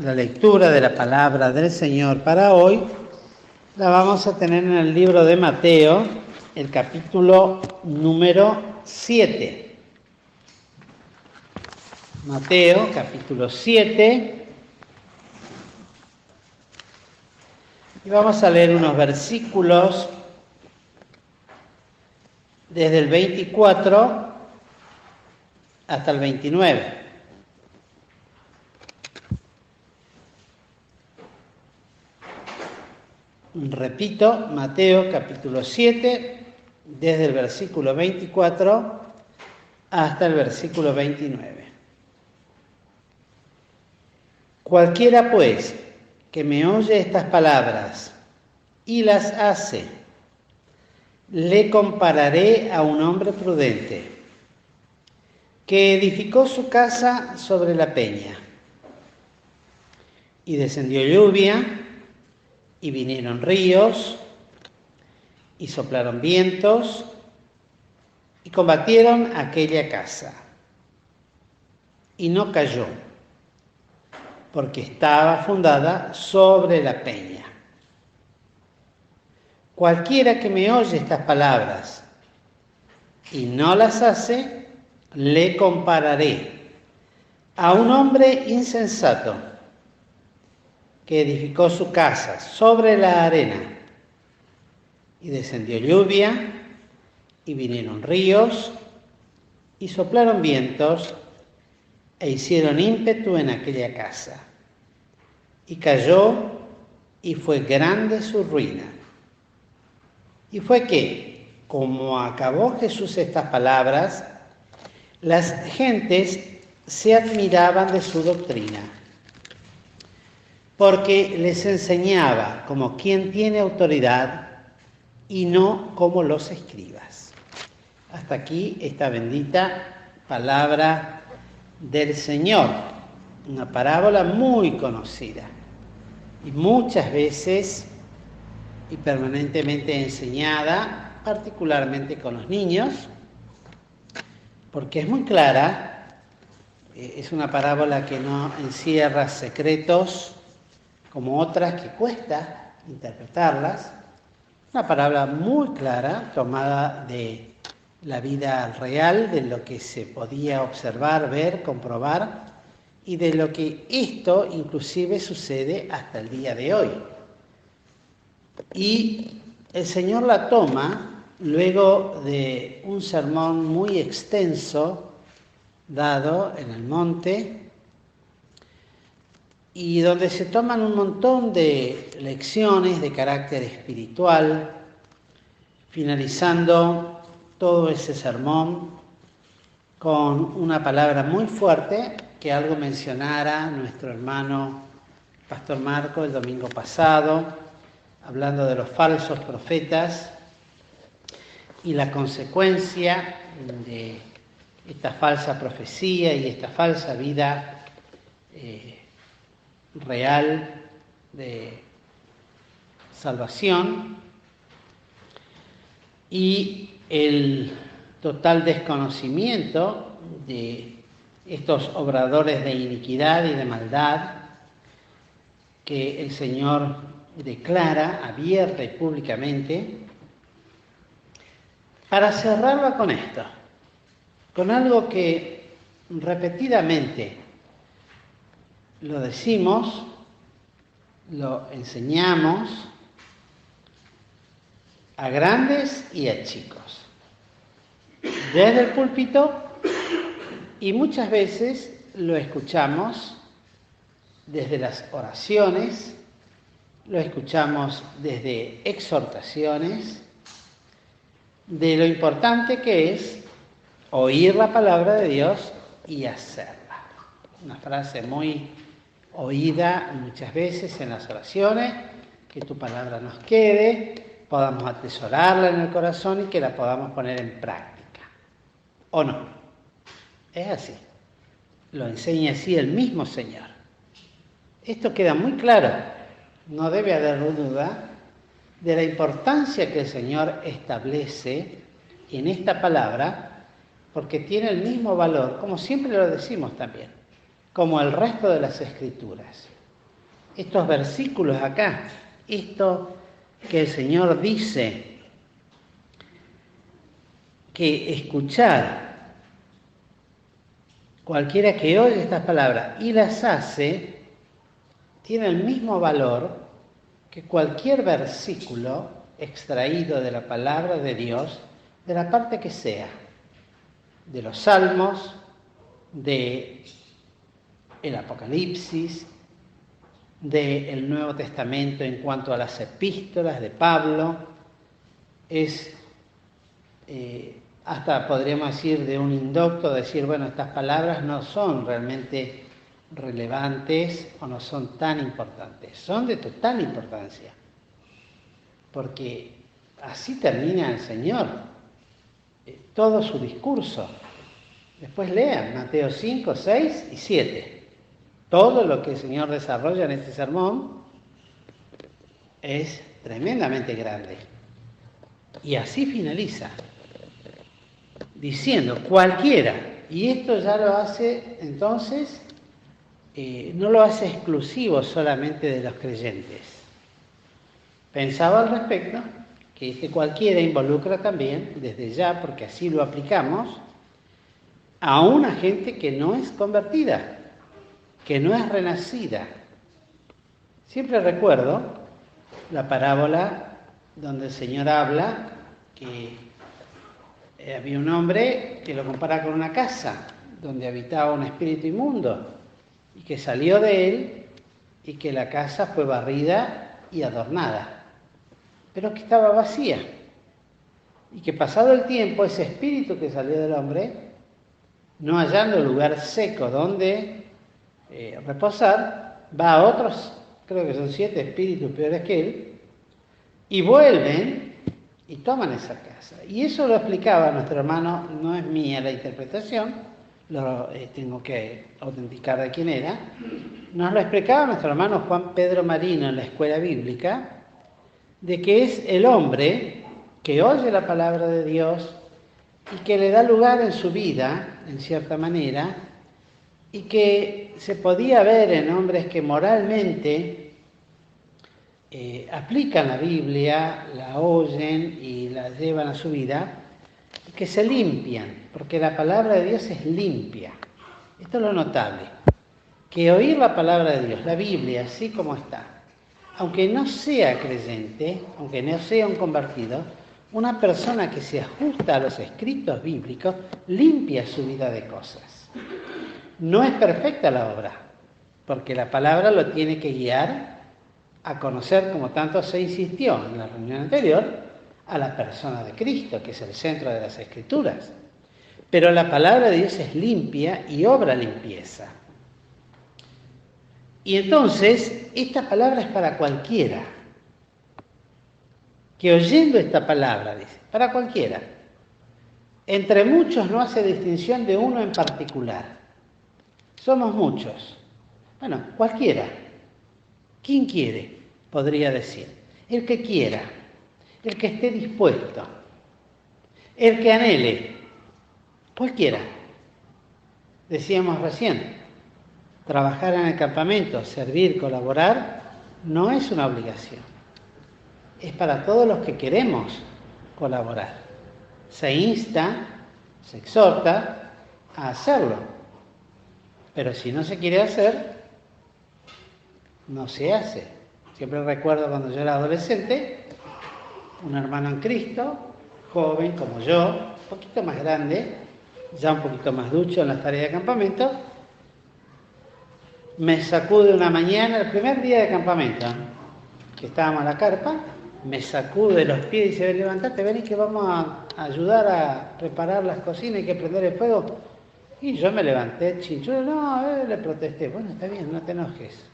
La lectura de la palabra del Señor para hoy la vamos a tener en el libro de Mateo, el capítulo número 7. Mateo, capítulo 7. Y vamos a leer unos versículos desde el 24 hasta el 29. Repito, Mateo capítulo 7, desde el versículo 24 hasta el versículo 29. Cualquiera, pues, que me oye estas palabras y las hace, le compararé a un hombre prudente, que edificó su casa sobre la peña. Y descendió lluvia, y vinieron ríos, y soplaron vientos, y combatieron aquella casa. Y no cayó, porque estaba fundada sobre la peña. Cualquiera que me oye estas palabras y no las hace, le compararé a un hombre insensato que edificó su casa sobre la arena, y descendió lluvia, y vinieron ríos, y soplaron vientos, e hicieron ímpetu en aquella casa. Y cayó, y fue grande su ruina. Y fue que, como acabó Jesús estas palabras, las gentes se admiraban de su doctrina, porque les enseñaba como quien tiene autoridad y no como los escribas. Hasta aquí esta bendita palabra del Señor, una parábola muy conocida y muchas veces y permanentemente enseñada, particularmente con los niños, porque es muy clara, es una parábola que no encierra secretos como otras que cuesta interpretarlas. Una parábola muy clara, tomada de la vida real, de lo que se podía observar, ver, comprobar, y de lo que esto inclusive sucede hasta el día de hoy. Y el Señor la toma luego de un sermón muy extenso dado en el monte, y donde se toman un montón de lecciones de carácter espiritual, finalizando todo ese sermón con una palabra muy fuerte que algo mencionara nuestro hermano Pastor Marco el domingo pasado, hablando de los falsos profetas y la consecuencia de esta falsa profecía y esta falsa vida real de salvación, y el total desconocimiento de estos obradores de iniquidad y de maldad que el Señor declara abierta y públicamente, para cerrarla con esto, con algo que repetidamente lo decimos, lo enseñamos a grandes y a chicos, desde el púlpito, y muchas veces lo escuchamos desde las oraciones, lo escuchamos desde exhortaciones, de lo importante que es oír la palabra de Dios y hacerla. Una frase muy oída muchas veces en las oraciones, que tu palabra nos quede, podamos atesorarla en el corazón y que la podamos poner en práctica. ¿O no? Es así. Lo enseña así el mismo Señor. Esto queda muy claro. No debe haber duda de la importancia que el Señor establece en esta palabra, porque tiene el mismo valor, como siempre lo decimos también, como el resto de las Escrituras. estos versículos acá, esto que el Señor dice, que escuchar cualquiera que oye estas palabras y las hace, tiene el mismo valor que cualquier versículo extraído de la palabra de Dios, de la parte que sea, de los Salmos, de el Apocalipsis, del Nuevo Testamento en cuanto a las epístolas de Pablo, es hasta podríamos decir de un indocto, decir, bueno, estas palabras no son realmente relevantes o no son tan importantes, son de total importancia, porque así termina el Señor todo su discurso. Después lean Mateo 5, 6 y 7. Todo lo que el Señor desarrolla en este sermón es tremendamente grande. Y así finaliza, diciendo cualquiera, y esto ya lo hace entonces, no lo hace exclusivo solamente de los creyentes. Pensaba al respecto que este cualquiera involucra también, desde ya, porque así lo aplicamos, a una gente que no es convertida, que no es renacida. Siempre recuerdo la parábola donde el Señor habla que había un hombre que lo compara con una casa donde habitaba un espíritu inmundo y que salió de él y que la casa fue barrida y adornada, pero que estaba vacía y que pasado el tiempo ese espíritu que salió del hombre, no hallando lugar seco donde reposar, va a otros, creo que son 7 espíritus peores que él, y vuelven y toman esa casa. Y eso lo explicaba nuestro hermano, no es mía la interpretación, lo tengo que autenticar de quién era, nos lo explicaba nuestro hermano Juan Pedro Marino en la escuela bíblica, de que es el hombre que oye la palabra de Dios y que le da lugar en su vida, en cierta manera, y que se podía ver en hombres que moralmente aplican la Biblia, la oyen y la llevan a su vida, y que se limpian, porque la palabra de Dios es limpia. Esto es lo notable, que oír la palabra de Dios, la Biblia, así como está, aunque no sea creyente, aunque no sea un convertido, una persona que se ajusta a los escritos bíblicos limpia su vida de cosas. No es perfecta la obra, porque la palabra lo tiene que guiar a conocer, como tanto se insistió en la reunión anterior, a la persona de Cristo, que es el centro de las Escrituras. Pero la palabra de Dios es limpia y obra limpieza. Y entonces, esta palabra es para cualquiera, que oyendo esta palabra, dice, para cualquiera, entre muchos no hace distinción de uno en particular. Somos muchos. Bueno, cualquiera. ¿Quién quiere? Podría decir. El que quiera, el que esté dispuesto, el que anhele, cualquiera. Decíamos recién, trabajar en el campamento, servir, colaborar, no es una obligación. Es para todos los que queremos colaborar. Se insta, se exhorta a hacerlo. Pero si no se quiere hacer, no se hace. Siempre recuerdo cuando yo era adolescente, un hermano en Cristo, joven como yo, un poquito más grande, ya un poquito más ducho en las tareas de campamento, me sacude una mañana, el primer día de campamento, que estábamos en la carpa, me sacude los pies y dice, levantate, vení que vamos a ayudar a preparar las cocinas, hay que prender el fuego. Y yo me levanté, chinchuelo, no, le protesté, bueno, está bien, no te enojes.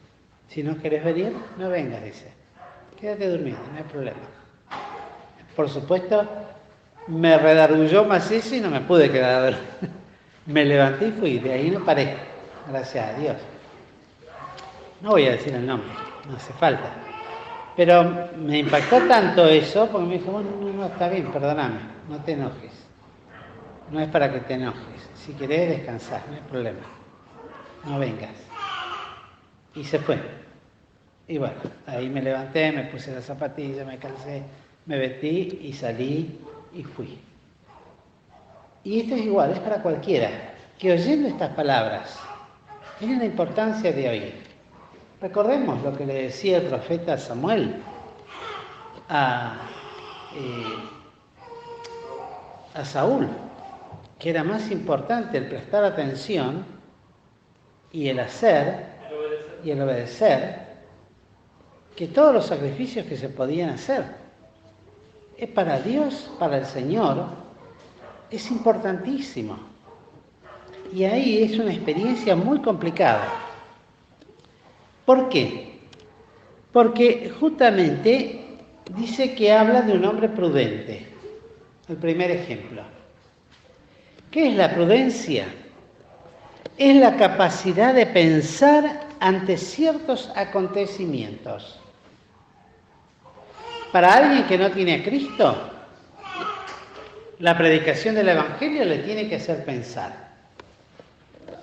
Si no querés venir, no vengas, dice. Quédate durmiendo, no hay problema. Por supuesto, me redargulló macizo y no me pude quedar a ver. Me levanté y fui, de ahí no paré, gracias a Dios. No voy a decir el nombre, no hace falta. Pero me impactó tanto eso, porque me dijo, bueno, no, está bien, perdóname, no te enojes. No es para que te enojes. Si querés descansar, no hay problema. No vengas. Y se fue. Y bueno, ahí me levanté, me puse las zapatillas, me calcé, me vestí y salí y fui. Y esto es igual, es para cualquiera, que oyendo estas palabras, tiene la importancia de oír. Recordemos lo que le decía el profeta Samuel a Saúl, que era más importante el prestar atención y el hacer y el obedecer que todos los sacrificios que se podían hacer. Es para Dios, para el Señor, es importantísimo. Y ahí es una experiencia muy complicada. ¿Por qué? Porque justamente dice que habla de un hombre prudente. El primer ejemplo. ¿Qué es la prudencia? Es la capacidad de pensar ante ciertos acontecimientos. Para alguien que no tiene a Cristo, la predicación del Evangelio le tiene que hacer pensar.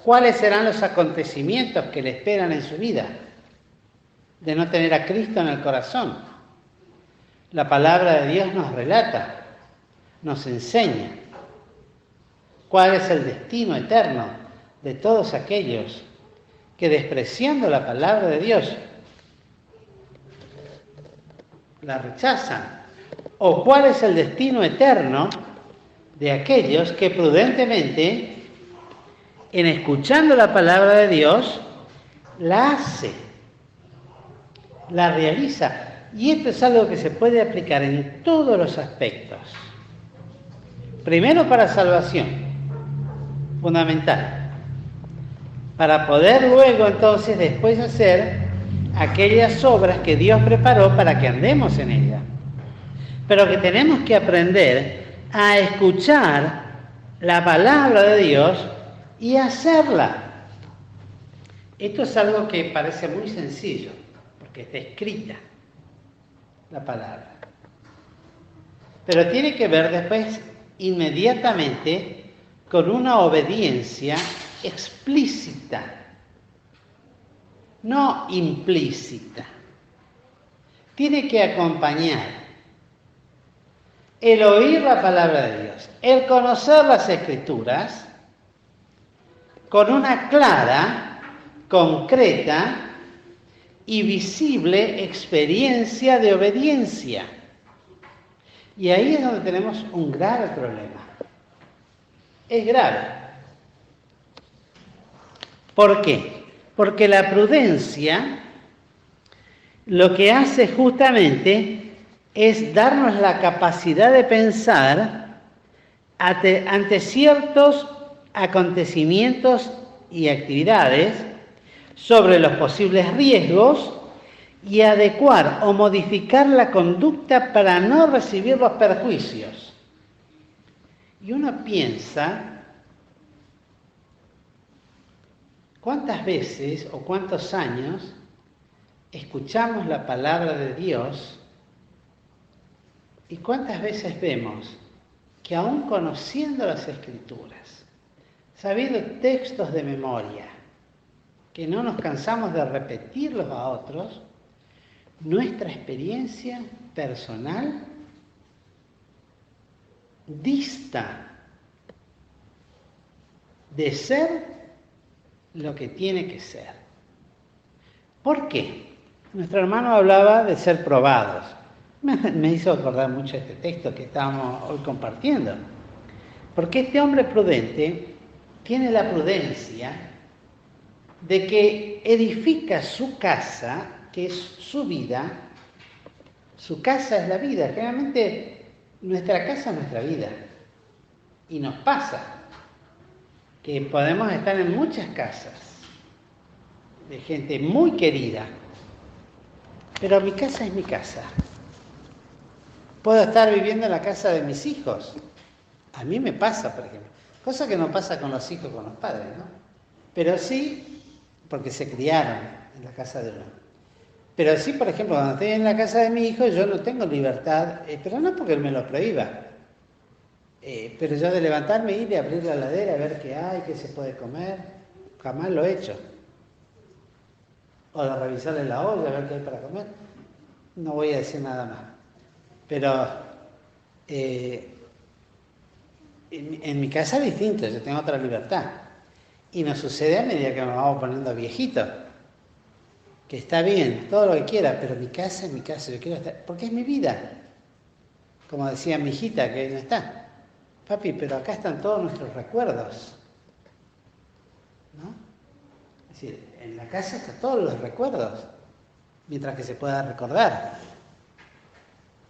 ¿Cuáles serán los acontecimientos que le esperan en su vida de no tener a Cristo en el corazón? La palabra de Dios nos relata, nos enseña cuál es el destino eterno de todos aquellos que, despreciando la palabra de Dios, la rechazan, o cuál es el destino eterno de aquellos que prudentemente, en escuchando la palabra de Dios, la hace, la realiza. Y esto es algo que se puede aplicar en todos los aspectos. Primero para salvación, fundamental. Para poder luego entonces después hacer aquellas obras que Dios preparó para que andemos en ellas. Pero que tenemos que aprender a escuchar la palabra de Dios y hacerla. Esto es algo que parece muy sencillo, porque está escrita la palabra. Pero tiene que ver después inmediatamente con una obediencia explícita, no implícita. Tiene que acompañar el oír la palabra de Dios, el conocer las Escrituras, con una clara, concreta y visible experiencia de obediencia. Y ahí es donde tenemos un grave problema. Es grave. ¿Por qué? Porque la prudencia lo que hace justamente es darnos la capacidad de pensar ante ciertos acontecimientos y actividades sobre los posibles riesgos y adecuar o modificar la conducta para no recibir los perjuicios. Y uno piensa, ¿cuántas veces o cuántos años escuchamos la palabra de Dios y cuántas veces vemos que aún conociendo las Escrituras, sabiendo textos de memoria, que no nos cansamos de repetirlos a otros, nuestra experiencia personal dista de ser lo que tiene que ser? ¿Por qué? Nuestro hermano hablaba de ser probados. Me hizo acordar mucho este texto que estábamos hoy compartiendo. Porque este hombre prudente tiene la prudencia de que edifica su casa, que es su vida. Su casa es la vida. Generalmente nuestra casa es nuestra vida. Y nos pasa que podemos estar en muchas casas de gente muy querida, pero mi casa es mi casa. Puedo estar viviendo en la casa de mis hijos. A mí me pasa, por ejemplo. Cosa que no pasa con los hijos, con los padres, ¿no? Pero sí, porque se criaron en la casa de uno. Pero sí, por ejemplo, cuando estoy en la casa de mi hijo, yo no tengo libertad, pero no porque él me lo prohíba. Pero yo de levantarme, ir y abrir la heladera, a ver qué hay, qué se puede comer, jamás lo he hecho. o de revisarle la olla, a ver qué hay para comer. No voy a decir nada más. Pero en mi casa es distinto, yo tengo otra libertad. Y nos sucede a medida que nos vamos poniendo viejitos. Que está bien, todo lo que quiera, pero mi casa es mi casa, yo quiero estar, porque es mi vida. Como decía mi hijita, que no está. Papi, pero acá están todos nuestros recuerdos. ¿No? Es decir, en la casa están todos los recuerdos, mientras que se pueda recordar.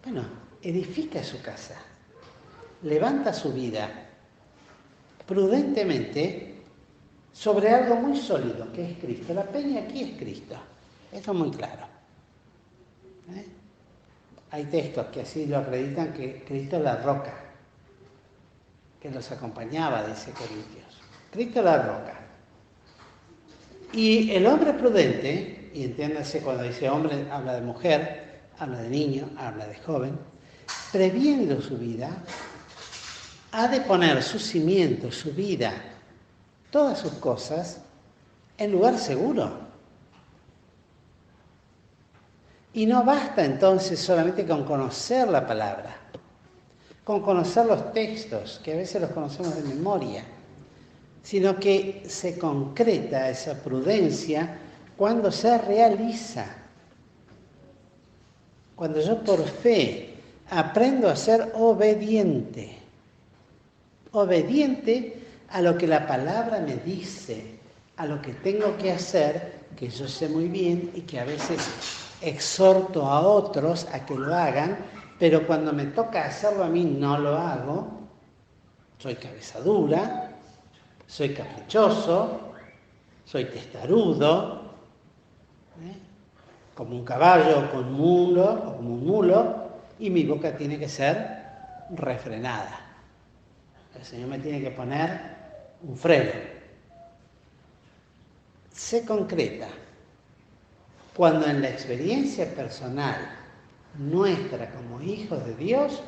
Bueno, edifica su casa, levanta su vida prudentemente sobre algo muy sólido, que es Cristo. La peña aquí es Cristo. Esto es muy claro. Hay textos que así lo acreditan, que Cristo es la roca, que los acompañaba, dice Corintios. Cristo es la roca. Y el hombre prudente, y entiéndase cuando dice hombre, habla de mujer, habla de niño, habla de joven, previendo su vida, ha de poner sus cimientos, su vida, todas sus cosas, en lugar seguro. Y no basta entonces solamente con conocer la palabra, con conocer los textos, que a veces los conocemos de memoria, sino que se concreta esa prudencia cuando se realiza. Cuando yo por fe aprendo a ser obediente, obediente a lo que la palabra me dice, a lo que tengo que hacer, que yo sé muy bien y que a veces exhorto a otros a que lo hagan, pero cuando me toca hacerlo a mí no lo hago. Soy cabeza dura, soy caprichoso, soy testarudo, como un caballo o como un mulo, y mi boca tiene que ser refrenada. El Señor me tiene que poner un freno. Se concreta cuando en la experiencia personal nuestra como hijos de Dios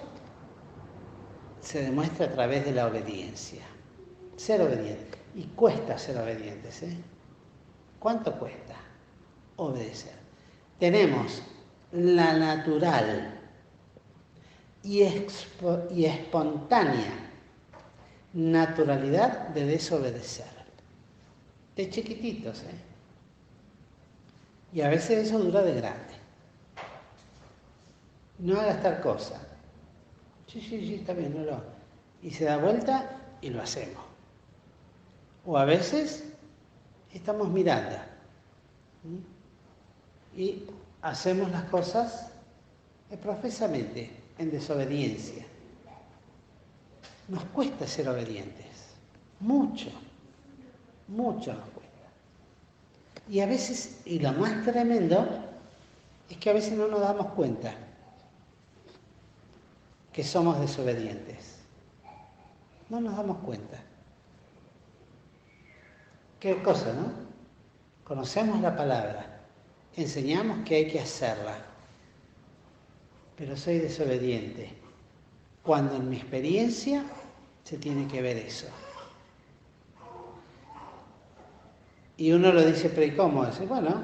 se demuestra a través de la obediencia. Ser obediente. Y cuesta ser obedientes, ¿eh? ¿Cuánto cuesta obedecer? Tenemos la natural y espontánea naturalidad de desobedecer. De chiquititos, ¿eh? Y a veces eso dura de grande. No hagas tal cosa. Sí, está bien, no lo. Y se da vuelta y lo hacemos. O a veces estamos mirando y hacemos las cosas profesamente, en desobediencia. Nos cuesta ser obedientes. Mucho nos cuesta. Y a veces, y lo más tremendo, es que a veces no nos damos cuenta que somos desobedientes. No nos damos cuenta. ¿Qué cosa, no? Conocemos la palabra, enseñamos que hay que hacerla, pero soy desobediente. Cuando en mi experiencia se tiene que ver eso. Y uno lo dice, pero ¿y cómo? Dice, bueno,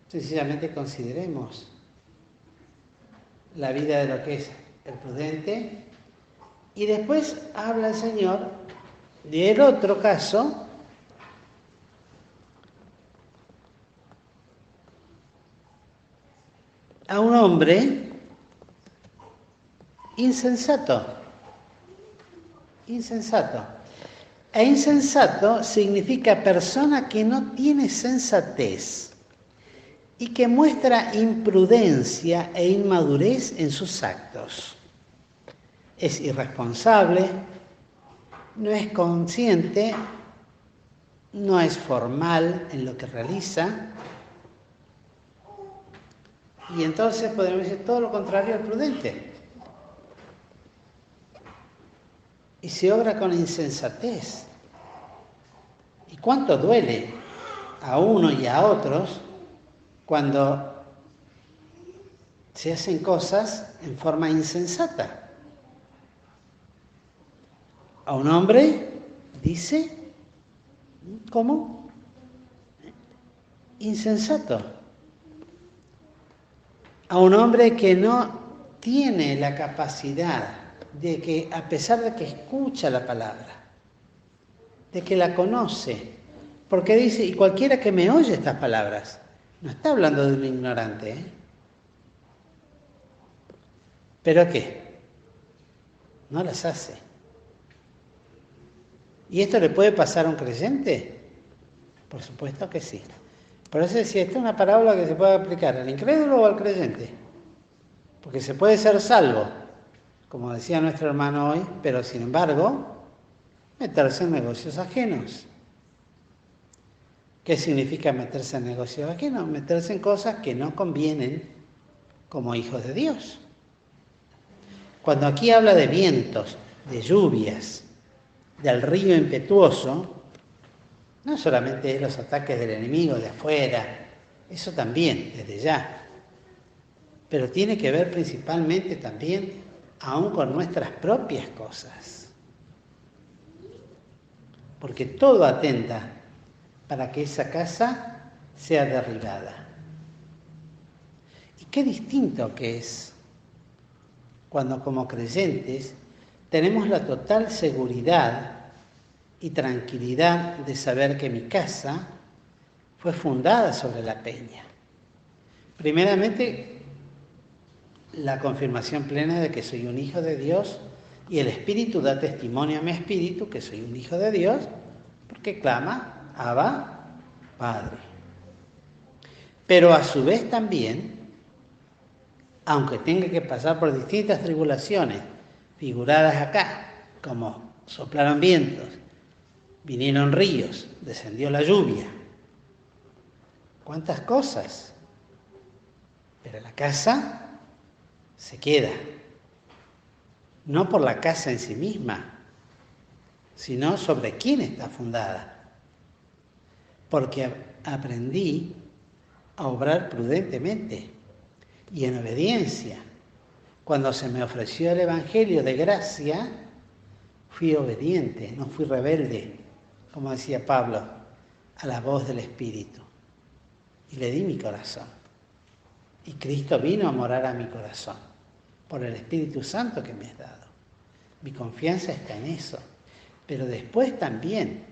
sencillamente consideremos la vida de lo que es el prudente. Y después habla el Señor del otro caso, a un hombre insensato. E insensato significa persona que no tiene sensatez y que muestra imprudencia e inmadurez en sus actos. Es irresponsable, no es consciente, no es formal en lo que realiza. Y entonces podemos decir todo lo contrario al prudente. Y se obra con insensatez. ¿Y cuánto duele a uno y a otros cuando se hacen cosas en forma insensata? A un hombre dice, ¿cómo? Insensato. a un hombre que no tiene la capacidad de que, a pesar de que escucha la palabra, de que la conoce, porque dice, y cualquiera que me oye estas palabras, no está hablando de un ignorante, ¿eh? ¿Pero qué? No las hace. ¿Y esto le puede pasar a un creyente? Por supuesto que sí. Por eso decía, esta es una parábola que se puede aplicar al incrédulo o al creyente. Porque se puede ser salvo, como decía nuestro hermano hoy, pero sin embargo, meterse en negocios ajenos. ¿Qué significa meterse en negocios ajenos? Meterse en cosas que no convienen como hijos de Dios. Cuando aquí habla de vientos, de lluvias, del río impetuoso, no solamente es los ataques del enemigo de afuera, eso también, desde ya, pero tiene que ver principalmente también aún con nuestras propias cosas. Porque todo atenta para que esa casa sea derribada. Y qué distinto que es cuando como creyentes tenemos la total seguridad y tranquilidad de saber que mi casa fue fundada sobre la peña. Primeramente, la confirmación plena de que soy un hijo de Dios y el Espíritu da testimonio a mi espíritu que soy un hijo de Dios porque clama, Abba, Padre. Pero a su vez también, aunque tenga que pasar por distintas tribulaciones figuradas acá, como soplaron vientos, vinieron ríos, descendió la lluvia, cuántas cosas, pero la casa se queda, no por la casa en sí misma, sino sobre quién está fundada, porque aprendí a obrar prudentemente y en obediencia. Cuando se me ofreció el Evangelio de gracia, fui obediente, no fui rebelde, como decía Pablo, a la voz del Espíritu. Y le di mi corazón. Y Cristo vino a morar a mi corazón, por el Espíritu Santo que me has dado. Mi confianza está en eso. Pero después también,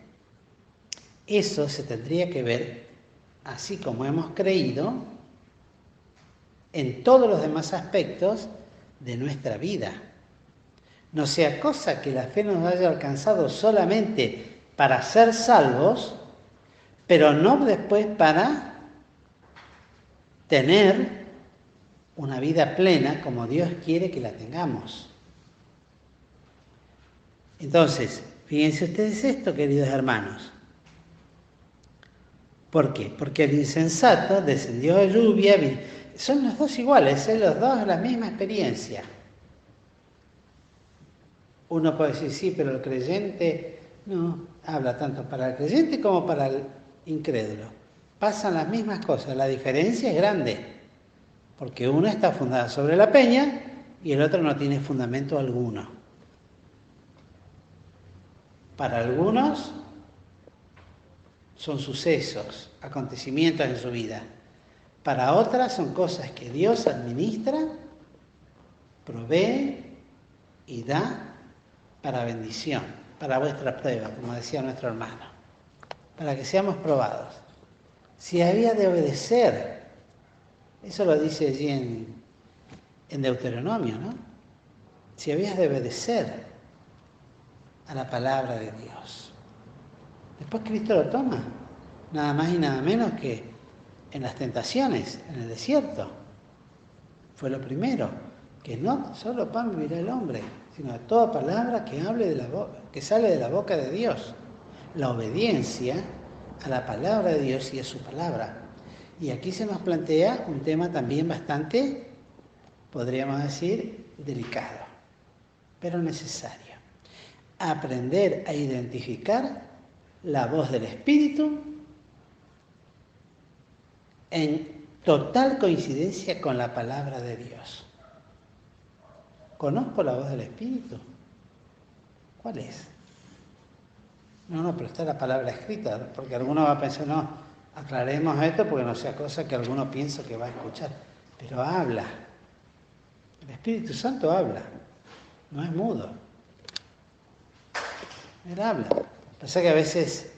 eso se tendría que ver, así como hemos creído, en todos los demás aspectos de nuestra vida. No sea cosa que la fe nos haya alcanzado solamente para ser salvos, pero no después para tener una vida plena como Dios quiere que la tengamos. Entonces, fíjense ustedes esto, queridos hermanos. ¿Por qué? Porque el insensato descendió de lluvia, son los dos iguales, los dos la misma experiencia. Uno puede decir, sí, pero el creyente no habla tanto para el creyente como para el incrédulo. Pasan las mismas cosas, la diferencia es grande, porque uno está fundada sobre la peña y el otro no tiene fundamento alguno. Para algunos son sucesos, acontecimientos en su vida. Para otras son cosas que Dios administra, provee y da para bendición, para vuestra prueba, como decía nuestro hermano, para que seamos probados. Si había de obedecer, eso lo dice allí en Deuteronomio, ¿no? Si habías de obedecer a la palabra de Dios. Después Cristo lo toma, nada más y nada menos que en las tentaciones, en el desierto. Fue lo primero, que no solo pan vivirá el hombre, sino de toda palabra que que sale de la boca de Dios. La obediencia a la palabra de Dios y a su palabra. Y aquí se nos plantea un tema también bastante, podríamos decir, delicado, pero necesario. Aprender a identificar la voz del Espíritu en total coincidencia con la palabra de Dios. ¿Conozco la voz del Espíritu? ¿Cuál es? No, pero está la palabra escrita, porque alguno va a pensar, no, aclaremos esto porque no sea cosa que alguno piense que va a escuchar. pero habla. El Espíritu Santo habla, no es mudo. Él habla. Pasa que a veces,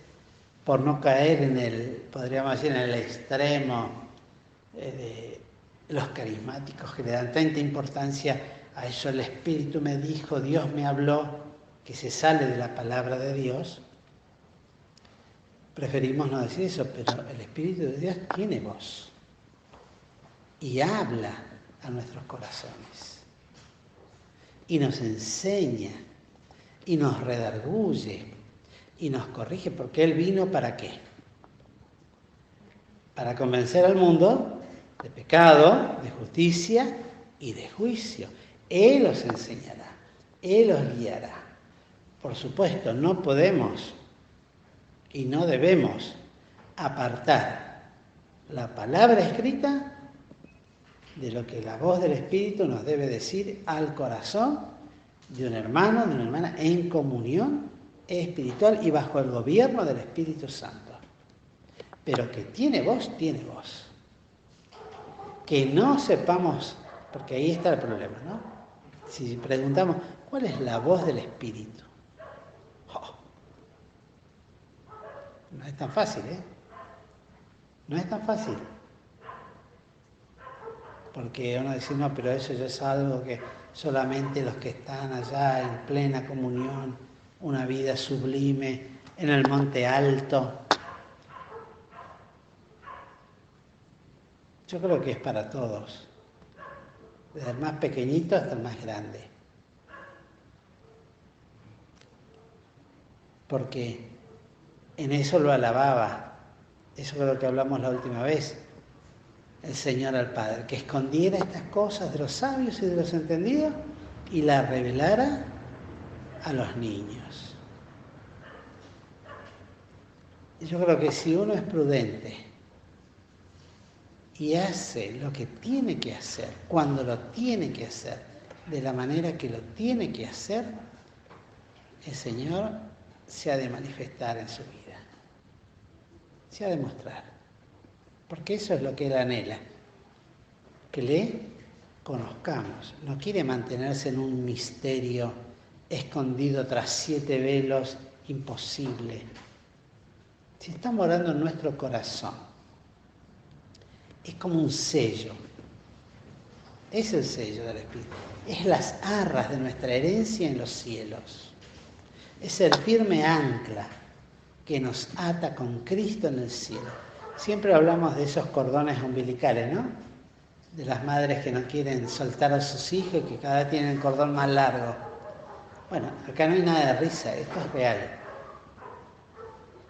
por no caer en el, podríamos decir, en el extremo de los carismáticos que le dan tanta importancia a eso, el Espíritu me dijo, Dios me habló, que se sale de la palabra de Dios, preferimos no decir eso, pero el Espíritu de Dios tiene voz y habla a nuestros corazones y nos enseña y nos redarguye y nos corrige, porque Él vino ¿para qué? Para convencer al mundo de pecado, de justicia y de juicio. Él os enseñará, Él os guiará. Por supuesto, no podemos y no debemos apartar la palabra escrita de lo que la voz del Espíritu nos debe decir al corazón de un hermano, de una hermana en comunión espiritual y bajo el gobierno del Espíritu Santo. Pero que tiene voz, tiene voz. Que no sepamos, porque ahí está el problema, ¿no? Si preguntamos, ¿cuál es la voz del Espíritu? Oh, no es tan fácil, ¿eh? No es tan fácil. Porque uno dice, no, pero eso ya es algo que solamente los que están allá en plena comunión, una vida sublime, en el monte alto. Yo creo que es para todos, desde el más pequeñito hasta el más grande. Porque en eso lo alababa, eso creo que hablamos la última vez, el Señor al Padre, que escondiera estas cosas de los sabios y de los entendidos y las revelara a los niños. Yo creo que si uno es prudente y hace lo que tiene que hacer, cuando lo tiene que hacer, de la manera que lo tiene que hacer, el Señor se ha de manifestar en su vida, se ha de mostrar, porque eso es lo que Él anhela, que le conozcamos. No quiere mantenerse en un misterio escondido tras 7 velos, imposible. Si está morando en nuestro corazón, es como un sello. Es el sello del Espíritu. Es las arras de nuestra herencia en los cielos. Es el firme ancla que nos ata con Cristo en el cielo. Siempre hablamos de esos cordones umbilicales, ¿no? De las madres que no quieren soltar a sus hijos y que cada vez tienen el cordón más largo. Bueno, acá no hay nada de risa, esto es real.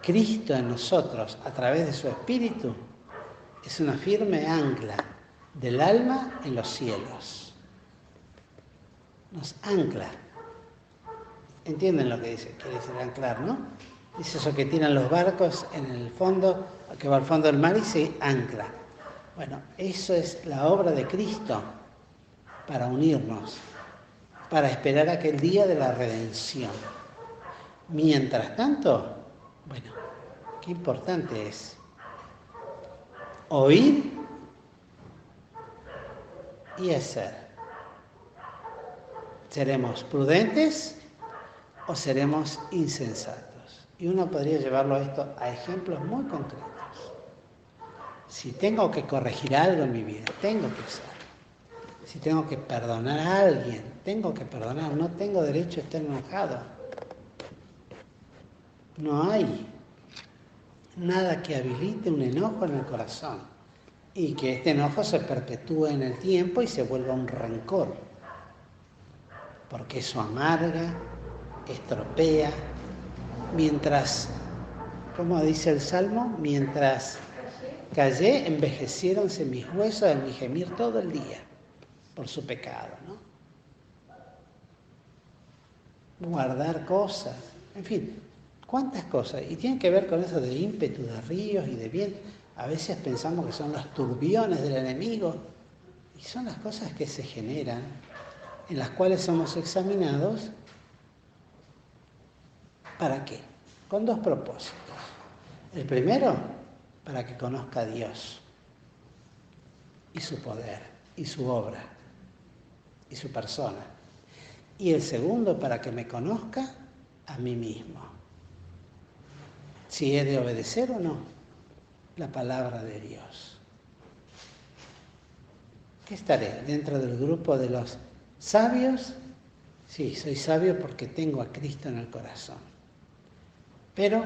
Cristo en nosotros, a través de su Espíritu, es una firme ancla del alma en los cielos. Nos ancla. ¿Entienden lo que quiere decir anclar, no? Dice eso que tiran los barcos en el fondo, que va al fondo del mar y se ancla. Bueno, eso es la obra de Cristo para unirnos, para esperar aquel día de la redención. Mientras tanto, bueno, qué importante es oír y hacer. ¿Seremos prudentes o seremos insensatos? Y uno podría llevarlo esto a ejemplos muy concretos. Si tengo que corregir algo en mi vida, tengo que hacerlo. Si tengo que perdonar a alguien, tengo que perdonar. No tengo derecho a estar enojado. No hay nada que habilite un enojo en el corazón y que este enojo se perpetúe en el tiempo y se vuelva un rencor, porque eso amarga, estropea, mientras, como dice el Salmo, mientras callé, envejeciéronse mis huesos en mi gemir todo el día por su pecado, ¿no? Guardar cosas, en fin, cuántas cosas, y tienen que ver con eso de ímpetu, de ríos y de viento. A veces pensamos que son los turbiones del enemigo, y son las cosas que se generan, en las cuales somos examinados. ¿Para qué? Con 2 propósitos. El primero, para que conozca a Dios y su poder. y su obra y su persona. Y el segundo, para que me conozca a mí mismo. Si he de obedecer o no la palabra de Dios. ¿Qué estaré? ¿Dentro del grupo de los sabios? Sí, soy sabio porque tengo a Cristo en el corazón. Pero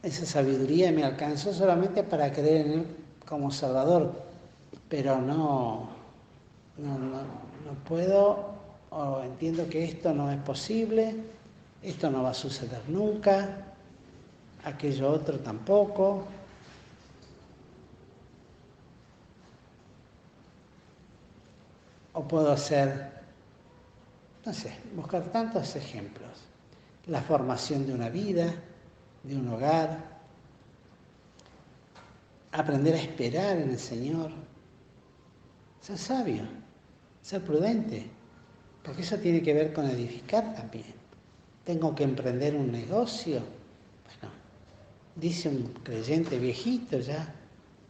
esa sabiduría me alcanzó solamente para creer en Él como Salvador. Pero no puedo, o entiendo que esto no es posible, esto no va a suceder nunca, aquello otro tampoco. O puedo hacer, no sé, buscar tantos ejemplos. La formación de una vida, de un hogar, aprender a esperar en el Señor, ser sabio, ser prudente, porque eso tiene que ver con edificar también. Tengo que emprender un negocio. Bueno, dice un creyente viejito ya,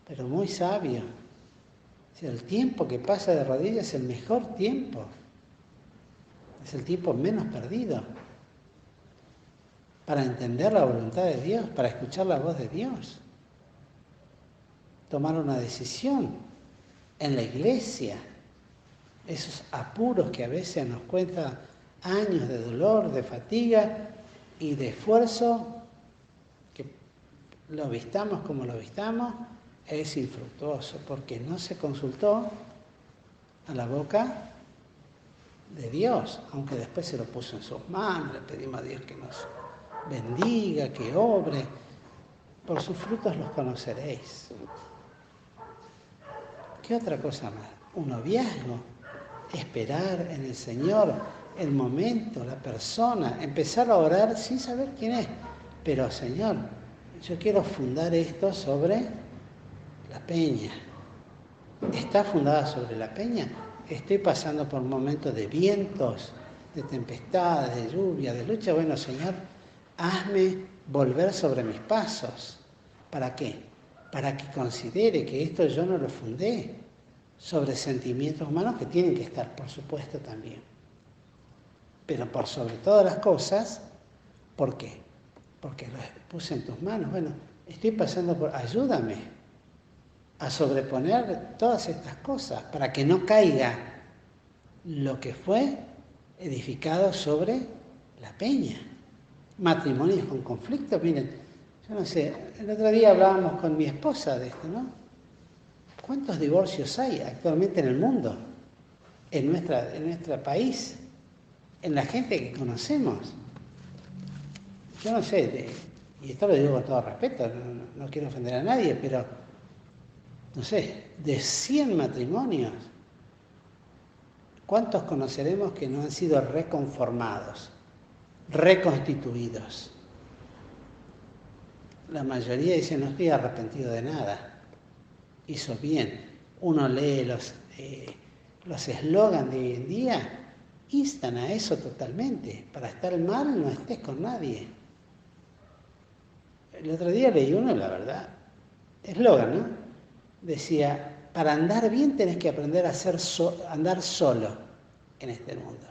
pero muy sabio. O sea, el tiempo que pasa de rodillas es el mejor tiempo. Es el tiempo menos perdido. Para entender la voluntad de Dios, para escuchar la voz de Dios. Tomar una decisión en la iglesia. Esos apuros que a veces nos cuentan años de dolor, de fatiga y de esfuerzo, que lo vistamos como lo vistamos, es infructuoso, porque no se consultó a la boca de Dios, aunque después se lo puso en sus manos, le pedimos a Dios que nos bendiga, que obre. Por sus frutos los conoceréis. ¿Qué otra cosa más? Un noviazgo, esperar en el Señor, el momento, la persona, empezar a orar sin saber quién es. Pero Señor, yo quiero fundar esto sobre la peña. ¿Está fundada sobre la peña? Estoy pasando por momentos de vientos, de tempestades, de lluvia, de lucha. Bueno, Señor, hazme volver sobre mis pasos. ¿Para qué? Para que considere que esto yo no lo fundé sobre sentimientos humanos que tienen que estar, por supuesto, también. Pero por sobre todas las cosas, ¿por qué? Porque lo puse en tus manos. Bueno, estoy pasando por... Ayúdame a sobreponer todas estas cosas para que no caiga lo que fue edificado sobre la peña. Matrimonios con conflictos, miren, yo no sé, el otro día hablábamos con mi esposa de esto, ¿no? ¿Cuántos divorcios hay actualmente en el mundo? En nuestro país, en la gente que conocemos. Yo no sé, y esto lo digo con todo respeto, no quiero ofender a nadie, pero, no sé, de 100 matrimonios, ¿cuántos conoceremos que no han sido reconformados, reconstituidos? La mayoría dice, no estoy arrepentido de nada, hizo bien. Uno lee los eslogans de hoy en día, instan a eso totalmente. Para estar mal no estés con nadie. El otro día leí uno, la verdad, eslogan, ¿no? Decía, para andar bien tenés que aprender a andar solo en este mundo.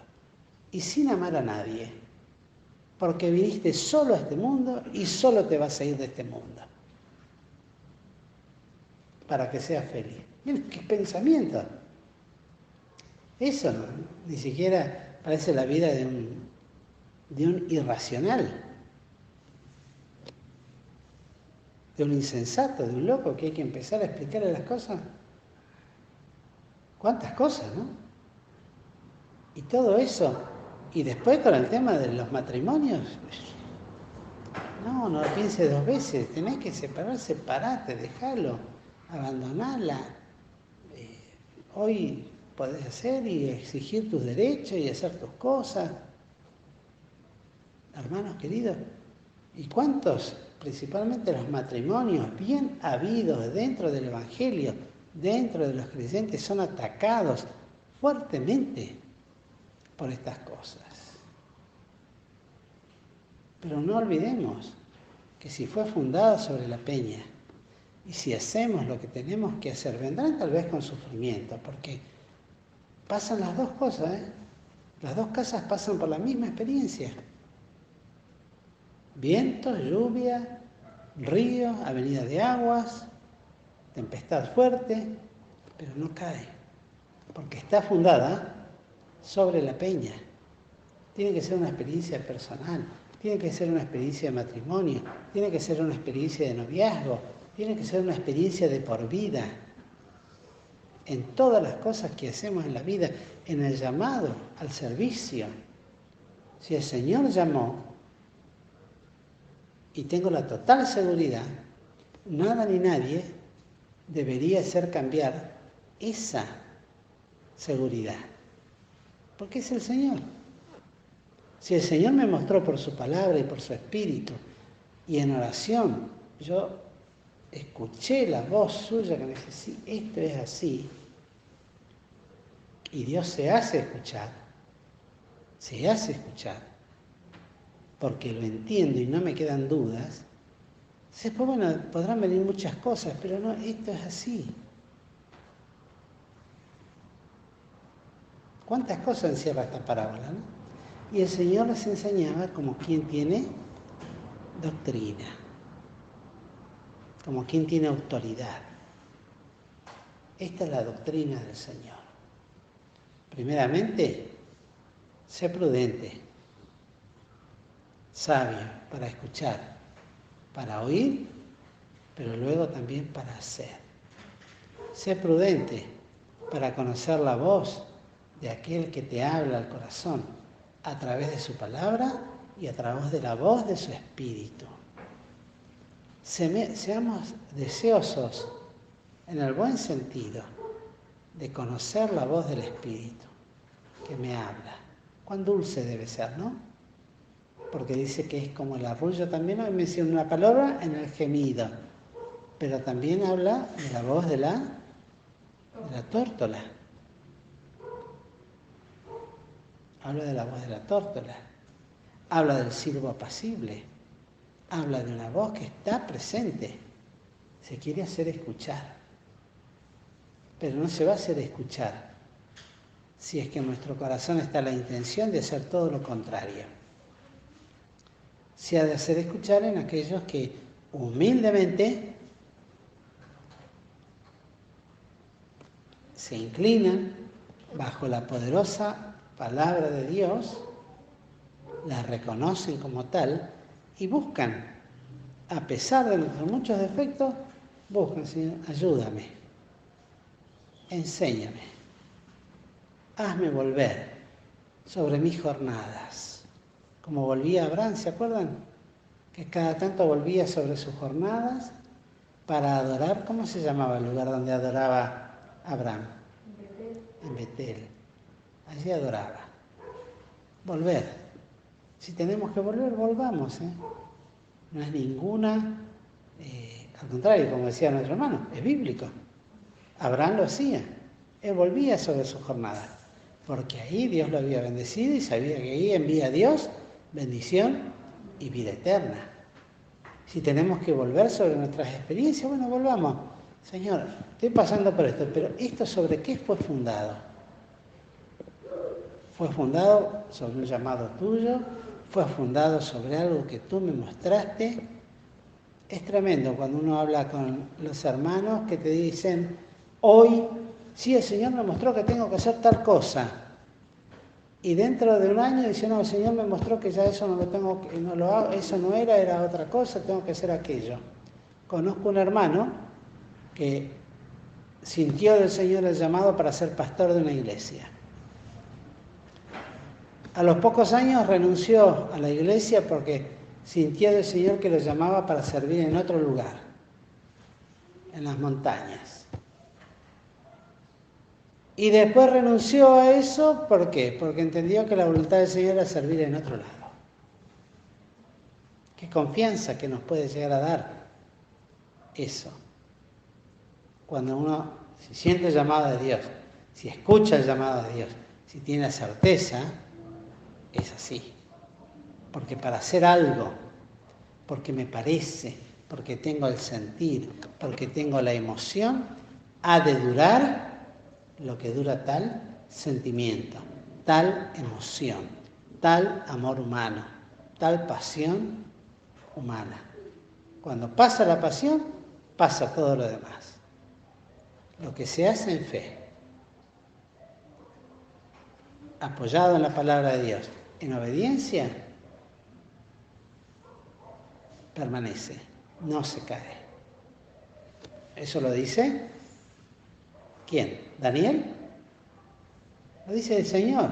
Y sin amar a nadie. Porque viniste solo a este mundo y solo te vas a ir de este mundo. Para que seas feliz. Miren, qué pensamiento. Eso no, ni siquiera parece la vida de un irracional. De un insensato, de un loco que hay que empezar a explicarle las cosas. ¿Cuántas cosas, no? Y todo eso. Y después con el tema de los matrimonios, no lo pienses dos veces. Tenés que separate, dejalo, abandonala. Hoy podés hacer y exigir tus derechos y hacer tus cosas. Hermanos queridos, ¿y cuántos? Principalmente los matrimonios bien habidos dentro del Evangelio, dentro de los creyentes, son atacados fuertemente por estas cosas. Pero no olvidemos que si fue fundada sobre la peña, Y si hacemos lo que tenemos que hacer, vendrán tal vez con sufrimiento, porque pasan las dos cosas, ¿eh? Las dos casas pasan por la misma experiencia. Vientos, lluvia, ríos, avenida de aguas, tempestad fuerte, pero no cae, porque está fundada sobre la peña. Tiene que ser una experiencia personal, tiene que ser una experiencia de matrimonio, tiene que ser una experiencia de noviazgo, tiene que ser una experiencia de por vida. En todas las cosas que hacemos en la vida, en el llamado al servicio. Si el Señor llamó, y tengo la total seguridad, nada ni nadie debería hacer cambiar esa seguridad, porque es el Señor. Si el Señor me mostró por su palabra y por su espíritu, y en oración yo escuché la voz suya que me dice, sí, esto es así, y Dios se hace escuchar, porque lo entiendo y no me quedan dudas, después, bueno, podrán venir muchas cosas, pero no, esto es así. ¿Cuántas cosas encierra esta parábola, no? Y el Señor les enseñaba como quien tiene doctrina, como quien tiene autoridad. Esta es la doctrina del Señor. Primeramente, sé prudente, sabio para escuchar, para oír, pero luego también para hacer. Sé prudente para conocer la voz de aquel que te habla al corazón a través de su palabra y a través de la voz de su espíritu. Seamos deseosos, en el buen sentido, de conocer la voz del espíritu que me habla. Cuán dulce debe ser, ¿no? Porque dice que es como el arrullo también, hoy menciona una palabra en el gemido, pero también habla de la voz de la tórtola. Habla de la voz de la tórtola, habla del silbo apacible, habla de una voz que está presente, se quiere hacer escuchar, pero no se va a hacer escuchar si es que en nuestro corazón está la intención de hacer todo lo contrario. Se ha de hacer escuchar en aquellos que humildemente se inclinan bajo la poderosa palabra de Dios, la reconocen como tal y buscan, a pesar de nuestros muchos defectos, buscan, Señor, ayúdame, enséñame, hazme volver sobre mis jornadas. Como volvía Abraham, ¿se acuerdan? Que cada tanto volvía sobre sus jornadas para adorar. ¿Cómo se llamaba el lugar donde adoraba Abraham? En Betel. Allí adoraba. Volver. Si tenemos que volver, volvamos. No es ninguna... al contrario, como decía nuestro hermano, es bíblico. Abraham lo hacía. Él volvía sobre sus jornadas. Porque ahí Dios lo había bendecido y sabía que ahí envía a Dios bendición y vida eterna. Si tenemos que volver sobre nuestras experiencias, bueno, volvamos. Señor, estoy pasando por esto, pero ¿esto sobre qué fue fundado? Fue fundado sobre un llamado tuyo, fue fundado sobre algo que tú me mostraste. Es tremendo cuando uno habla con los hermanos que te dicen, hoy, sí, el Señor me mostró que tengo que hacer tal cosa. Y dentro de un año dice, no, el Señor me mostró que ya eso no lo tengo, no lo hago, eso no era otra cosa, tengo que hacer aquello. Conozco un hermano que sintió del Señor el llamado para ser pastor de una iglesia. A los pocos años renunció a la iglesia porque sintió del Señor que lo llamaba para servir en otro lugar, en las montañas. Y después renunció a eso, ¿por qué? Porque entendió que la voluntad del Señor era servir en otro lado. Qué confianza que nos puede llegar a dar eso. Cuando uno si siente el llamado de Dios, si escucha el llamado de Dios, si tiene la certeza, es así. Porque para hacer algo, porque me parece, porque tengo el sentir, porque tengo la emoción, ha de durar lo que dura tal sentimiento, tal emoción, tal amor humano, tal pasión humana. Cuando pasa la pasión, pasa todo lo demás. Lo que se hace en fe, apoyado en la palabra de Dios, en obediencia, permanece, no se cae. ¿Eso lo dice quién? ¿Daniel? Lo dice el Señor.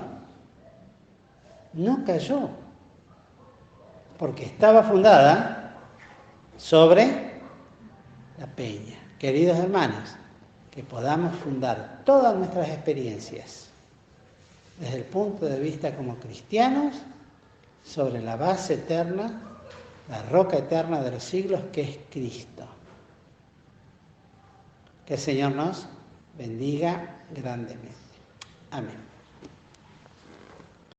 No cayó, porque estaba fundada sobre la peña. Queridos hermanos, que podamos fundar todas nuestras experiencias desde el punto de vista como cristianos sobre la base eterna, la roca eterna de los siglos, que es Cristo. Que el Señor nos bendiga grandemente. Amén.